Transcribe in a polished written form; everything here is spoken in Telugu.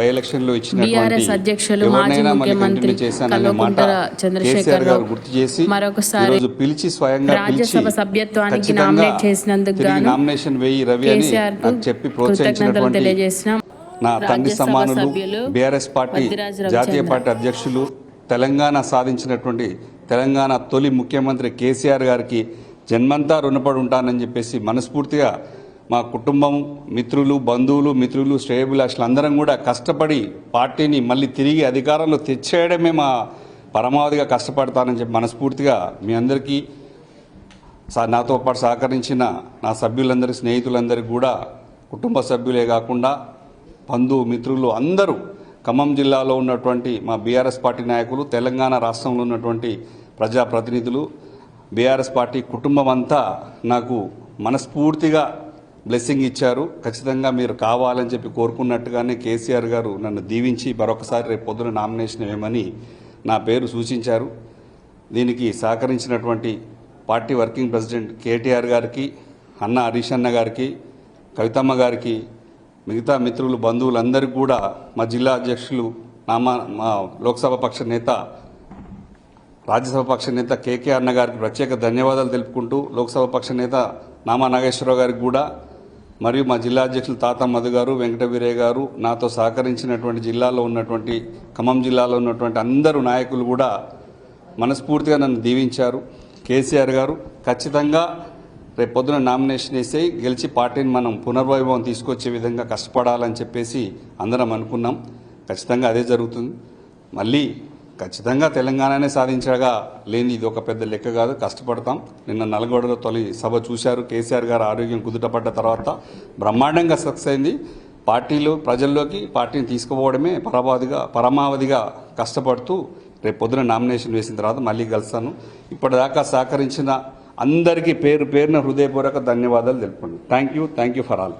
బై ఎలక్షన్ లో ఇచ్చినటువంటి బీఆర్ఎస్ అధ్యక్షులు మాజీ ఎవరినైనా మళ్ళీ ముఖ్యమంత్రి కంటిన్యూ చేశాననే మాట కల్వకుంట్ల చంద్రశేఖర్ గారు గుర్తు చేసి మరొకసారి ఈరోజు పిలిచి స్వయంగా రాజ్యసభ సభ్యత్వానికి నామినేట్ చేసినందుకు గాను నామినేషన్ వేయి రవి అని నాకు చెప్పి ప్రోత్సహించినటువంటి తెలియజేసిన నా తండ్రి సమానులు బీఆర్ఎస్ పార్టీ జాతీయ పార్టీ అధ్యక్షులు తెలంగాణ సాధించినటువంటి తెలంగాణ తొలి ముఖ్యమంత్రి కేసీఆర్ గారికి జన్మంతా రుణపడి ఉంటానని చెప్పేసి మనస్ఫూర్తిగా మా కుటుంబం మిత్రులు బంధువులు మిత్రులు శ్రేయభిలాషులు అందరం కూడా కష్టపడి పార్టీని మళ్ళీ తిరిగి అధికారంలో తెచ్చేయడమే మా పరమావధిగా కష్టపడతానని చెప్పి మనస్ఫూర్తిగా మీ అందరికీ నాతో పాటు సహకరించిన నా సభ్యులందరికీ స్నేహితులందరికీ కూడా కుటుంబ సభ్యులే కాకుండా బంధువు మిత్రులు అందరూ ఖమ్మం జిల్లాలో ఉన్నటువంటి మా బీఆర్ఎస్ పార్టీ నాయకులు తెలంగాణ రాష్ట్రంలో ఉన్నటువంటి ప్రజాప్రతినిధులు బీఆర్ఎస్ పార్టీ కుటుంబం అంతా నాకు మనస్ఫూర్తిగా బ్లెస్సింగ్ ఇచ్చారు. ఖచ్చితంగా మీరు కావాలని చెప్పి కోరుకున్నట్టుగానే కేసీఆర్ గారు నన్ను దీవించి మరొకసారి రేపు పొద్దున నామినేషన్ వేయమని నా పేరు సూచించారు. దీనికి సహకరించినటువంటి పార్టీ వర్కింగ్ ప్రెసిడెంట్ కేటీఆర్ గారికి, అన్న హరీష్ అన్న గారికి, కవితమ్మ గారికి, మిగతా మిత్రులు బంధువులందరికీ కూడా మా జిల్లా అధ్యక్షులు మా లోక్సభ పక్ష నేత రాజ్యసభ పక్ష నేత కేకే అన్న గారికి ప్రత్యేక ధన్యవాదాలు తెలుపుకుంటూ లోక్సభ పక్ష నేత నామా నాగేశ్వరరావు గారికి కూడా మరియు మా జిల్లా అధ్యక్షులు తాత మధు గారు వెంకట వీరయ్య గారు నాతో సహకరించినటువంటి జిల్లాలో ఉన్నటువంటి ఖమ్మం జిల్లాలో ఉన్నటువంటి అందరూ నాయకులు కూడా మనస్ఫూర్తిగా నన్ను దీవించారు. కేసీఆర్ గారు ఖచ్చితంగా రేపు పొద్దున నామినేషన్ వేసి గెలిచి పార్టీని మనం పునర్వైభవం తీసుకొచ్చే విధంగా కష్టపడాలని చెప్పేసి అందరం అనుకున్నాం. ఖచ్చితంగా అదే జరుగుతుంది. మళ్ళీ ఖచ్చితంగా తెలంగాణనే సాధించగా లేని ఇది ఒక పెద్ద లెక్క కాదు, కష్టపడతాం. నిన్న నల్గొండలో తొలి సభ చూశారు. కేసీఆర్ గారు ఆరోగ్యం కుదుటపడ్డ తర్వాత బ్రహ్మాండంగా సక్సెస్ అయింది. పార్టీలో ప్రజల్లోకి పార్టీని తీసుకుపోవడమే పరమావధిగా కష్టపడుతూ రేపు పొద్దున నామినేషన్ వేసిన తర్వాత మళ్ళీ కలుస్తాను. ఇప్పటిదాకా సహకరించిన అందరికీ పేరు పేరున హృదయపూర్వక ధన్యవాదాలు తెలుపుకోండి. Thank you for all.